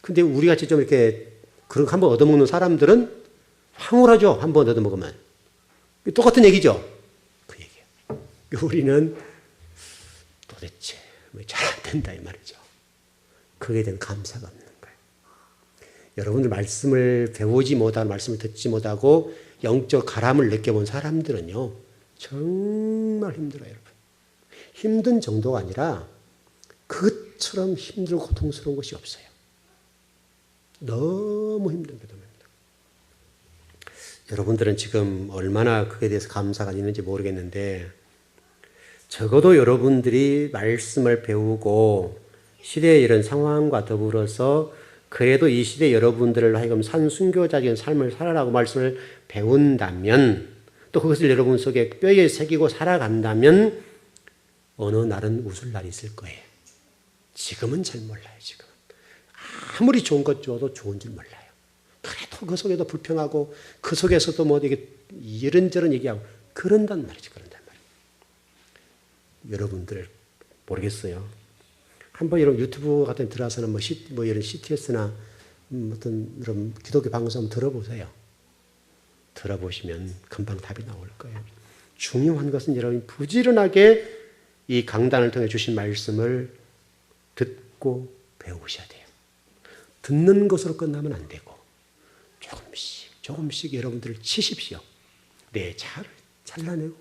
근데 우리 같이 좀 이렇게 그런 거 한번 얻어먹는 사람들은 황홀하죠. 한번 얻어먹으면. 똑같은 얘기죠. 그 얘기예요. 우리는 도대체 왜 잘 안 된다 이 말이죠. 그에 대한 감사가 없는 거예요. 여러분들 말씀을 배우지 못하고 말씀을 듣지 못하고 영적 가람을 느껴본 사람들은요, 정말 힘들어요, 여러분. 힘든 정도가 아니라 그것처럼 힘들고 고통스러운 것이 없어요. 너무 힘든 게 너무 힘들어요. 여러분들은 지금 얼마나 그에 대해서 감사가 있는지 모르겠는데, 적어도 여러분들이 말씀을 배우고 시대의 이런 상황과 더불어서 그래도 이 시대 여러분들을 하여금 산순교자적인 삶을 살아라고 말씀을 배운다면 또 그것을 여러분 속에 뼈에 새기고 살아간다면 어느 날은 웃을 날이 있을 거예요. 지금은 잘 몰라요. 지금은. 아무리 좋은 것 줘도 좋은 줄 몰라요. 그래도 그 속에도 불평하고 그 속에서도 뭐 이게 이런저런 얘기하고 그런단 말이죠. 그런단 말이에요. 여러분들 모르겠어요. 한번 이런 유튜브 같은 데 들어와서는 뭐 이런 CTS나 어떤 이런 기독교 방송 한번 들어보세요. 들어보시면 금방 답이 나올 거예요. 중요한 것은 여러분이 부지런하게 이 강단을 통해 주신 말씀을 듣고 배우셔야 돼요. 듣는 것으로 끝나면 안 되고 조금씩 여러분들을 치십시오. 내 자를 잘라내고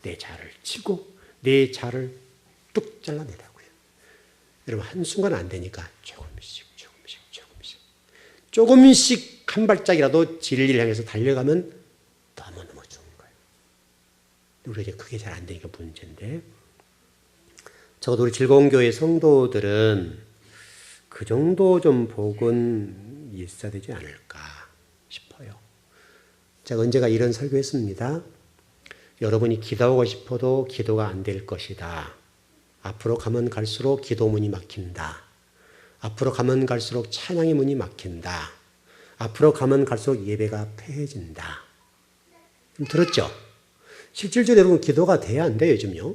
내 자를 치고 내 자를 뚝 잘라내라고요. 여러분 한순간 안 되니까 조금씩 한 발짝이라도 진리를 향해서 달려가면 너무너무 좋은 거예요. 우리가 이제 그게 잘 안 되니까 문제인데 적어도 우리 즐거운 교회 성도들은 그 정도 좀 복은 있어야 되지 않을까 싶어요. 제가 언제가 이런 설교했습니다. 여러분이 기도하고 싶어도 기도가 안 될 것이다. 앞으로 가면 갈수록 기도문이 막힌다. 앞으로 가면 갈수록 찬양의 문이 막힌다. 앞으로 가면 갈수록 예배가 폐해진다. 좀 들었죠? 실질적으로 여러분 기도가 돼야 안 돼요, 요즘요.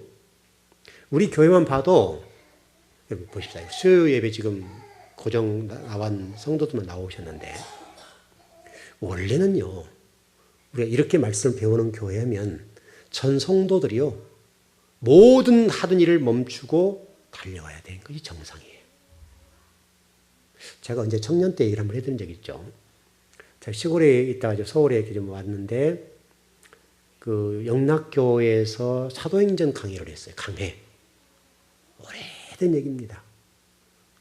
우리 교회만 봐도 여러분 보십시오. 수요 예배 지금 고정 나온 성도들만 나오셨는데 원래는요. 우리가 이렇게 말씀을 배우는 교회면 전 성도들이요. 모든 하던 일을 멈추고 달려와야 되는 것이 정상이에요. 제가 언제 청년 때 일을 한번 해드린 적이 있죠. 제가 시골에 있다가 서울에 이렇게 좀 왔는데 그 영락교회에서 사도행전 강의를 했어요. 강해. 오래된 얘기입니다.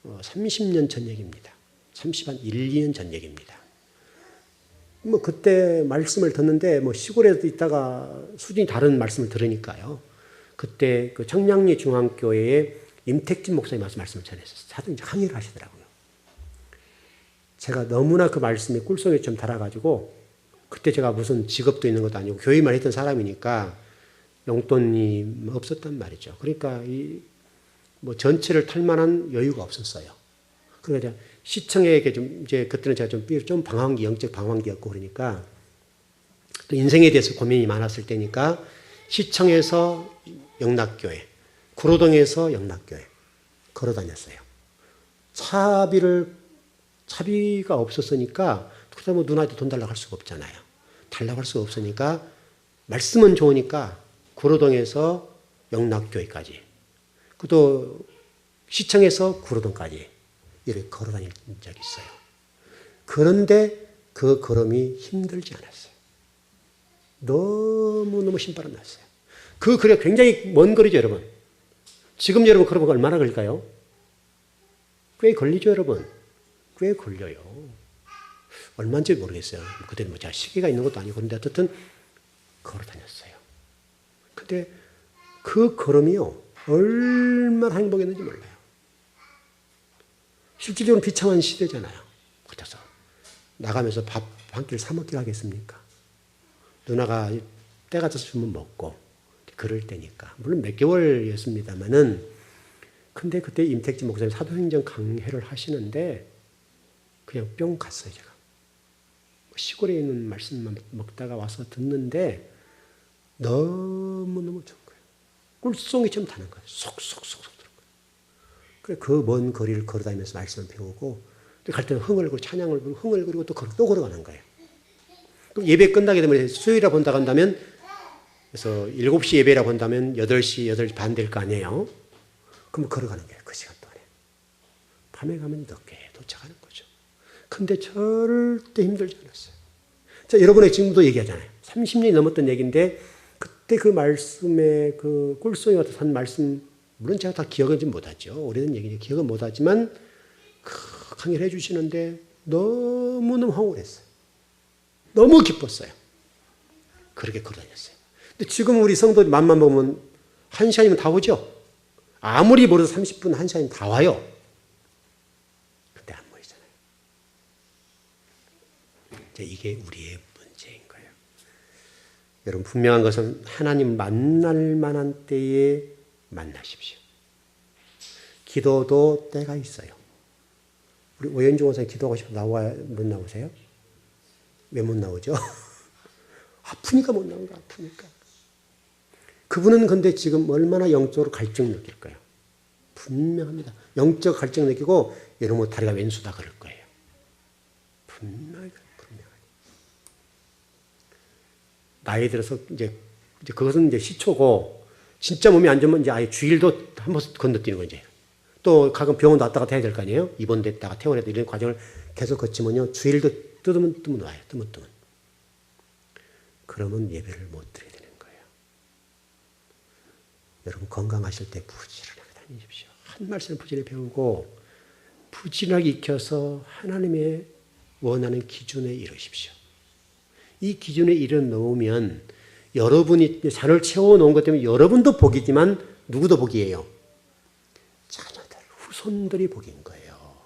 30년 전 얘기입니다. 1, 2년 전 얘기입니다. 뭐 그때 말씀을 듣는데 뭐 시골에도 있다가 수준이 다른 말씀을 들으니까요. 그때 그 청량리 중앙교회에 임택진 목사님 말씀을 전했었어요. 사도행전 강의를 하시더라고요. 제가 너무나 그 말씀이 꿀속에 좀 달아가지고 그때 제가 무슨 직업도 있는 것도 아니고 교회만 했던 사람이니까 용돈이 없었단 말이죠. 그러니까 뭐 전체를 탈 만한 여유가 없었어요. 그러니까 시청에게 좀 이제 그때는 제가 좀 방황기, 영적 방황기였고 그러니까 또 인생에 대해서 고민이 많았을 때니까 시청에서 영락교회, 구로동에서 영락교회 걸어 다녔어요. 차비가 없었으니까 그러다 뭐 누나한테 돈 달라고 할 수가 없잖아요. 달라고 할 수가 없으니까 말씀은 좋으니까 구로동에서 영락교회까지 또 시청에서 구로동까지 이렇게 걸어 다닌 적이 있어요. 그런데 그 걸음이 힘들지 않았어요. 너무너무 신바람 났어요. 그 거리가 굉장히 먼 거리죠, 여러분. 지금 여러분 걸어보면 얼마나 걸릴까요? 꽤 걸리죠, 여러분. 꽤 걸려요. 얼마인지 모르겠어요. 그때는 뭐 제가 시계가 있는 것도 아니고 그런데 어쨌든 걸어 다녔어요. 근데 그 걸음이요. 얼마나 행복했는지 몰라요. 실질적으로 비참한 시대잖아요. 그래서 나가면서 밥 한 끼를 사 먹기를 하겠습니까? 누나가 때가 돼서 주면 먹고 그럴 때니까. 물론 몇 개월이었습니다만은 근데 그때 임택진 목사님 사도행전 강해를 하시는데 그냥 뿅 갔어요, 제가. 시골에 있는 말씀만 먹다가 와서 듣는데 너무너무 좋은 거예요. 꿀송이처럼 타는 거예요. 속속속 들은 거예요. 그래 그 먼 거리를 걸어다니면서 말씀을 배우고 갈 때는 흥을 그리고 찬양을 부르고 흥을 그리고 또 걸어가는 거예요. 그럼 예배 끝나게 되면 수요일이라 본다 한다면 그래서 7시 예배라 본다면 8시 반 될 거 아니에요. 그럼 걸어가는 거예요. 그 시간 동안에. 밤에 가면 늦게 도착하는 거죠. 근데 절대 힘들지 않았어요. 자, 여러분의 지금도 얘기하잖아요. 30년이 넘었던 얘기인데 그때 그 말씀에 그 꿀송이 같은 한 말씀 물론 제가 다 기억은 못하죠. 오래된 얘기니까 기억은 못하지만 그 강의를 해주시는데 너무너무 황홀했어요. 너무 기뻤어요. 그렇게 걸어다녔어요. 근데 지금 우리 성도들 맘만 보면 1시간이면 다 오죠. 아무리 멀어도 30분, 1시간이면 다 와요. 이게 우리의 문제인 거예요. 여러분 분명한 것은 하나님 만날 만한 때에 만나십시오. 기도도 때가 있어요. 우리 오현중 원사님 기도하고 싶어 못 나오세요? 왜 못 나오죠? 아프니까 못 나온 거야. 아프니까. 그분은 근데 지금 얼마나 영적으로 갈증 느낄 거예요. 분명합니다. 영적 갈증 느끼고 여러분 다리가 왼수다 그럴 거예요. 분명하게. 나이 들어서 이제 그것은 이제 시초고 진짜 몸이 안 좋으면 이제 아예 주일도 한 번 건너뛰는 거죠. 또 가끔 병원 왔다 갔다 해야 될 거 아니에요? 입원됐다가 퇴원했다 이런 과정을 계속 거치면요. 주일도 뜨면 와요. 뜨면. 그러면 예배를 못 드려야 되는 거예요. 여러분 건강하실 때 부지런하게 다니십시오. 한 말씀 부지런히 배우고 부지런하게 익혀서 하나님의 원하는 기준에 이르십시오. 이 기준에 이르 놓으면 여러분이 잔을 채워놓은 것 때문에 여러분도 복이지만 누구도 복이에요? 자녀들, 후손들이 복인 거예요.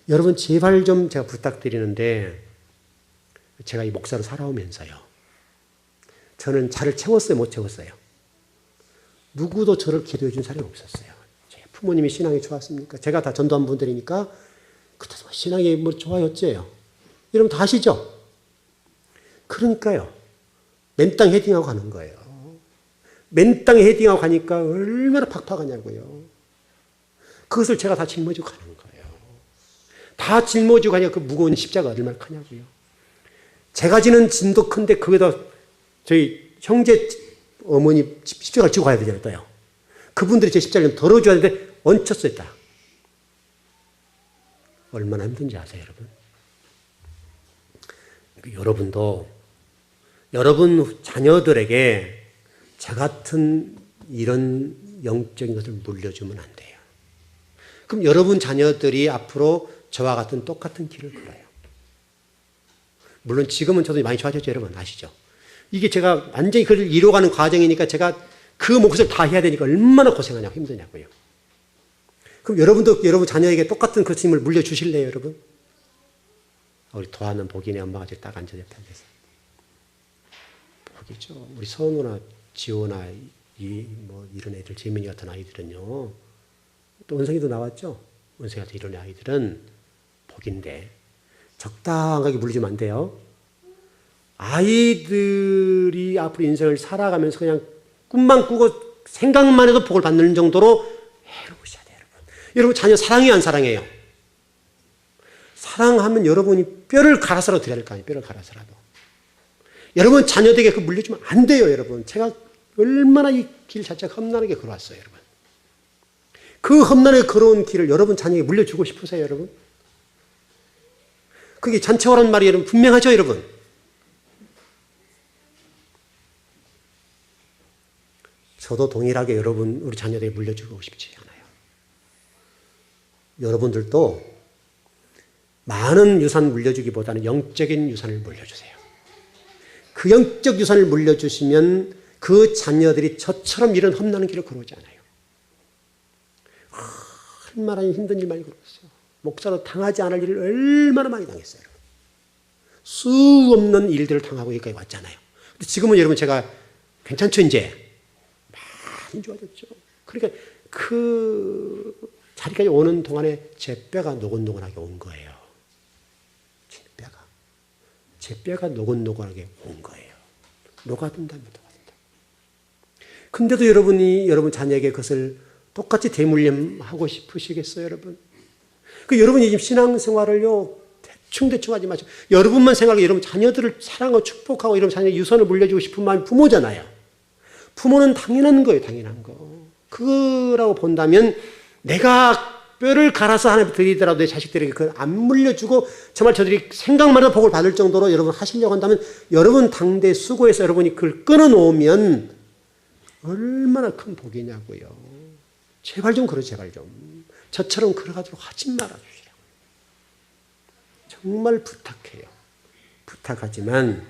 여러분 제발 좀 제가 부탁드리는데 제가 이 목사로 살아오면서요. 저는 잔을 채웠어요? 못 채웠어요? 누구도 저를 기도해 준 사람이 없었어요. 제 부모님이 신앙이 좋았습니까? 제가 다 전도한 분들이니까 그때도 신앙이 뭐 좋아였지요. 여러분 다 아시죠? 그러니까요. 맨땅 헤딩하고 가는 거예요. 맨땅 헤딩하고 가니까 얼마나 팍팍하냐고요. 그것을 제가 다 짊어지고 가는 거예요. 다 짊어지고 가니까 그 무거운 십자가 얼마나 크냐고요. 제가 지는 짐도 큰데 거기다 저희 형제 어머니 십자가를 지고 가야 되잖아요. 또요. 그분들이 제 십자가를 덜어줘야 되는데 얹혔어요. 딱. 얼마나 힘든지 아세요, 여러분? 여러분도 여러분 자녀들에게 저 같은 이런 영적인 것을 물려주면 안 돼요. 그럼 여러분 자녀들이 앞으로 저와 같은 똑같은 길을 걸어요. 물론 지금은 저도 많이 좋아졌죠. 여러분 아시죠? 이게 제가 완전히 그걸 이뤄가는 과정이니까 제가 그 몫을 다 해야 되니까 얼마나 고생하냐고 힘드냐고요. 그럼 여러분도 여러분 자녀에게 똑같은 그 힘을 물려주실래요, 여러분? 우리 도하는 복이네. 엄마가 저기 딱 앉아있다. 복이죠. 우리 선우나 지호나 이런 애들, 재민이 같은 아이들은요. 또 원성이도 나왔죠. 원성이 같은 이런 아이들은 복인데 적당하게 물리주면 안 돼요. 아이들이 앞으로 인생을 살아가면서 그냥 꿈만 꾸고 생각만 해도 복을 받는 정도로 해로우셔야 돼요, 여러분. 여러분 자녀 사랑해요, 안 사랑해요? 사랑하면 여러분이 뼈를 갈아서라도 드려야 될 거 아니에요. 뼈를 갈아서라도. 여러분 자녀에게 그 물려주면 안 돼요, 여러분. 제가 얼마나 이 길 자체가 험난하게 걸어왔어요, 여러분. 그 험난하게 걸어온 길을 여러분 자녀에게 물려주고 싶으세요, 여러분? 그게 잔치화란 말이 여러분 분명하죠, 여러분? 저도 동일하게 여러분, 우리 자녀에게 물려주고 싶지 않아요. 여러분들도 많은 유산 물려주기보다는 영적인 유산을 물려주세요. 그 영적 유산을 물려주시면 그 자녀들이 저처럼 이런 험난한 길을 걸어오지 않아요. 얼마나 힘든 일 많이 걸었어요. 목사로 당하지 않을 일을 얼마나 많이 당했어요. 수 없는 일들을 당하고 여기까지 왔잖아요. 근데 지금은 여러분 제가 괜찮죠, 이제? 많이 좋아졌죠. 그러니까 그 자리까지 오는 동안에 제 뼈가 노곤노곤하게 온 거예요. 제 뼈가 노곤노곤하게 온 거예요. 녹아든다면 녹아든다. 근데도 여러분이 여러분 자녀에게 그것을 똑같이 대물림하고 싶으시겠어요, 여러분? 그 여러분이 지금 신앙생활을요 대충 하지 마시고 여러분만 생각하고 여러분 자녀들을 사랑하고 축복하고 여러분 자녀 유산을 물려주고 싶은 마음이 부모잖아요. 부모는 당연한 거예요, 당연한 거. 그거라고 본다면 내가 뼈를 갈아서 하나님 드리더라도 내 자식들에게 그걸 안 물려주고 정말 저들이 생각만 해도 복을 받을 정도로 여러분 하시려고 한다면 여러분 당대 수고해서 여러분이 그걸 끊어놓으면 얼마나 큰 복이냐고요. 제발 좀 그러죠, 제발 좀. 저처럼 걸어가도록 하지 말아주시라고. 정말 부탁해요. 부탁하지만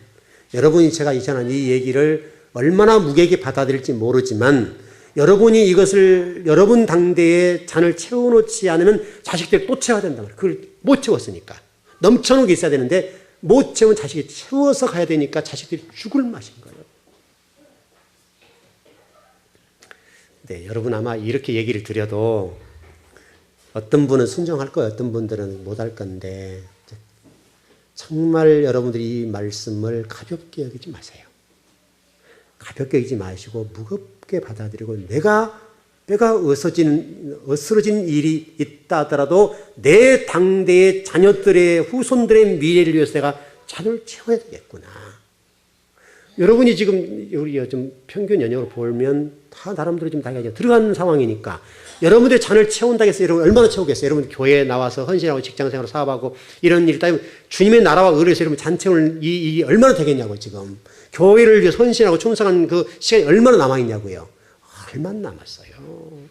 여러분이 제가 이전한 이 얘기를 얼마나 무게있게 받아들일지 모르지만 여러분이 이것을 여러분 당대에 잔을 채워놓지 않으면 자식들이 또 채워야 된단 말이에요. 그걸 못 채웠으니까. 넘쳐놓게 있어야 되는데 못 채운 자식이 채워서 가야 되니까 자식들이 죽을 맛인 거예요. 네, 여러분 아마 이렇게 얘기를 드려도 어떤 분은 순종할 거예요. 어떤 분들은 못할 건데 정말 여러분들이 이 말씀을 가볍게 여기지 마세요. 가볍게 여기지 마시고 무겁게 받아들이고 내가 어스러진 일이 있다 하더라도 내 당대의 자녀들의 후손들의 미래를 위해서 내가 자녀를 채워야 되겠구나. 여러분이 지금 우리 요즘 평균 연령으로 보면 다 나름대로 지금 다 들어가는 상황이니까 여러분들의 자녀를 채운다고 해서 여러분 얼마나 채우겠어요? 여러분 교회에 나와서 헌신하고 직장생활 사업하고 이런 일 따위면 주님의 나라와 의를 위해서 여러분 잔 채우는 이 일이 얼마나 되겠냐고 지금. 교회를 위해서 헌신하고 충성하는 그 시간이 얼마나 남아있냐고요. 얼마나 남았어요.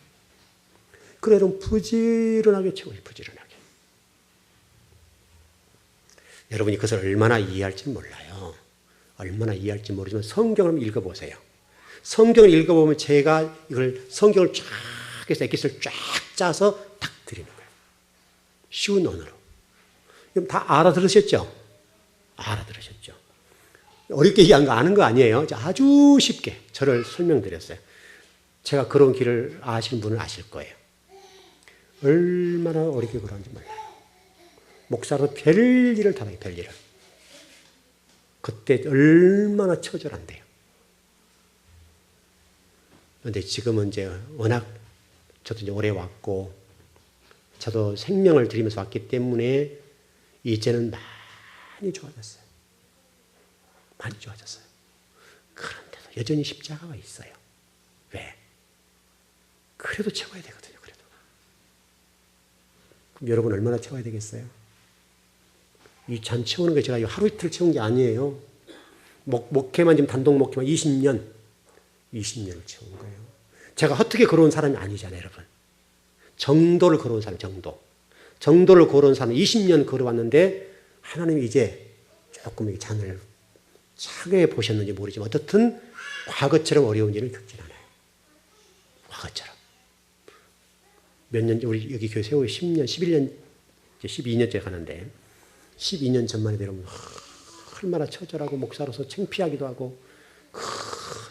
그래 여러분 부지런하게 채워요. 부지런하게. 여러분이 그것을 얼마나 이해할지 몰라요. 얼마나 이해할지 모르지만 성경을 읽어보세요. 성경을 읽어보면 제가 이걸 성경을 쫙 해서 엑기스를 쫙 짜서 딱 드리는 거예요. 쉬운 언어로. 그럼 다 알아들으셨죠? 알아들으셨죠? 어렵게 얘기한 거 아는 거 아니에요. 아주 쉽게 저를 설명드렸어요. 제가 걸어온 길을 아시는 분은 아실 거예요. 얼마나 어렵게 걸어왔는지 몰라요. 목사로 별일을 다 해요. 별일을. 그때 얼마나 처절한데요. 그런데 지금은 이제 워낙 저도 이제 오래 왔고 저도 생명을 드리면서 왔기 때문에 이제는 많이 좋아졌어요. 많이 좋아졌어요. 그런데도 여전히 십자가가 있어요. 왜? 그래도 채워야 되거든요. 그래도. 그럼 여러분 얼마나 채워야 되겠어요? 이 잔 채우는 게 제가 하루 이틀 채운 게 아니에요. 목회만 지금 단독 목회만 20년을 채운 거예요. 제가 헛되게 걸어온 사람이 아니잖아요, 여러분. 정도를 걸어온 사람, 정도를 걸어온 사람 20년 걸어왔는데 하나님이 이제 조금 이 잔을 차게 보셨는지 모르지만 어떻든 과거처럼 어려운 일을 겪진 않아요. 과거처럼. 몇 년, 우리 여기 교회 세워 10년, 11년, 이제 12년째 가는데 12년 전만 해도 여러분 얼마나 처절하고 목사로서 창피하기도 하고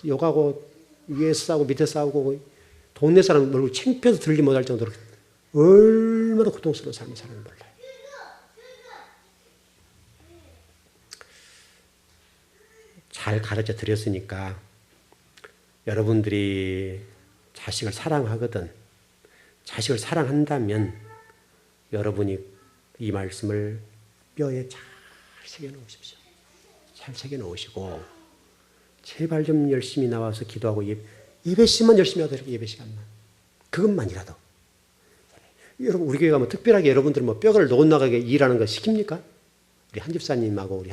욕하고 위에서 싸우고 밑에서 싸우고 동네 사람 얼굴 창피해서 들리 못할 정도로 얼마나 고통스러운 삶을 사는지 몰라요. 잘 가르쳐 드렸으니까 여러분들이 자식을 사랑하거든 자식을 사랑한다면 여러분이 이 말씀을 뼈에 잘 새겨놓으십시오. 잘 새겨놓으시고 제발 좀 열심히 나와서 기도하고 예배시만 열심히 하도록 예배 시간만 그것만이라도 여러분 우리 교회 가면 특별하게 여러분들 뭐 뼈를 노곤나가게 일하는 거 시킵니까? 우리 한 집사님하고 우리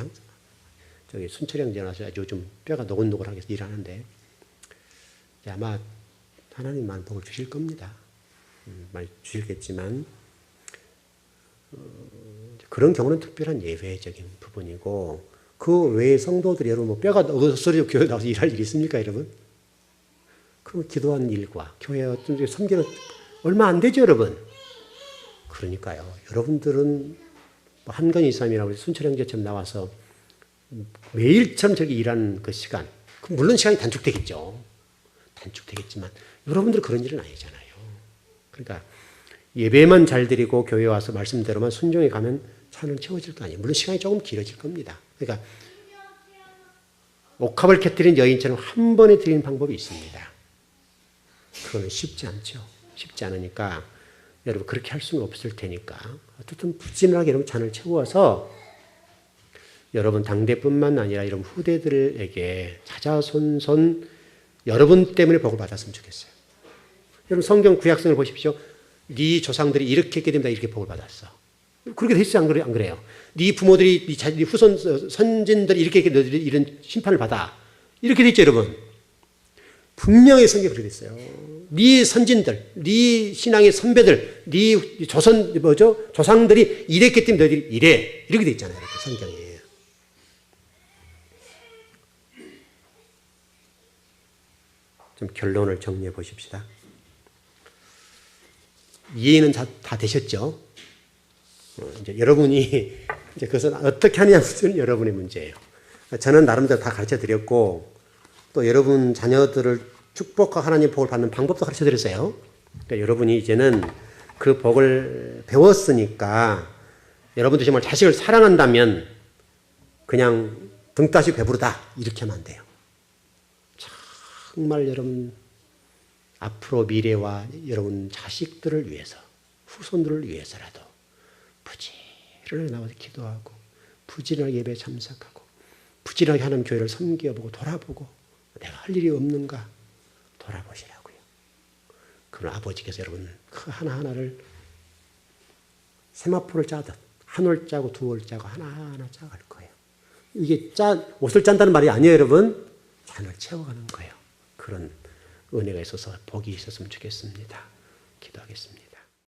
저기 순철이 형제 나서 요즘 뼈가 노곤노곤하게 일하는데 아마 하나님만 복을 주실 겁니다. 많이 주시겠지만 그런 경우는 특별한 예외적인 부분이고 그 외의 성도들이 여러분 뭐 뼈가 어스러져 교회 나와서 일할 일이 있습니까 여러분? 그럼 기도하는 일과 교회 어떤 섬기는 얼마 안 되죠 여러분? 그러니까요. 여러분들은 한건희 이사님이라고 순철 형제처럼 나와서 매일처럼 저렇게 일하는 그 시간 물론 시간이 단축되겠죠. 단축되겠지만 여러분들 그런 일은 아니잖아요. 그러니까 예배만 잘 드리고 교회 와서 말씀대로만 순종해 가면 차는 채워질 거 아니에요. 물론 시간이 조금 길어질 겁니다. 그러니까 옥합을 캐뜨린 여인처럼 한 번에 드리는 방법이 있습니다. 그거는 쉽지 않죠. 쉽지 않으니까 여러분 그렇게 할 수는 없을 테니까 어쨌든 부지런하게 여러분 잔을 채워서 여러분 당대뿐만 아니라 여러분 후대들에게 자자손손 여러분 때문에 복을 받았으면 좋겠어요. 여러분 성경 구약성을 보십시오. 네 조상들이 이렇게 했기 때문에 이렇게 복을 받았어. 그렇게 돼 있어요? 안 그래요? 네 부모들이, 네 후손, 선진들이 이렇게 했기 때문에 너희들이 이런 심판을 받아. 이렇게 돼 있죠, 여러분? 분명히 성경에 그렇게 돼 있어요. 네 선진들, 네 신앙의 선배들, 네 조상들이 이랬기 때문에 너희들이 이래. 이렇게 돼 있잖아요, 여러분, 성경에. 좀 결론을 정리해 보십시다. 이해는 다 되셨죠? 이제 여러분이 이제 그것은 어떻게 하냐는 여러분의 문제예요. 저는 나름대로 다 가르쳐 드렸고, 또 여러분 자녀들을 축복하고 하나님 복을 받는 방법도 가르쳐 드렸어요. 그러니까 여러분이 이제는 그 복을 배웠으니까 여러분도 정말 자식을 사랑한다면 그냥 등 따시 배부르다 이렇게 하면 안 돼요. 정말 여러분 앞으로 미래와 여러분 자식들을 위해서, 후손들을 위해서라도 부지런하게 나와서 기도하고 부지런하게 예배에 참석하고 부지런하게 하나님 교회를 섬겨보고 돌아보고 내가 할 일이 없는가 돌아보시라고요. 그럼 아버지께서 여러분 그 하나하나를 세마포를 짜듯 한 올 짜고 두 올 짜고 하나하나 짜갈 거예요. 이게 옷을 짠다는 말이 아니에요, 여러분. 잔을 채워가는 거예요. 그런 은혜가 있어서 복이 있었으면 좋겠습니다. 기도하겠습니다.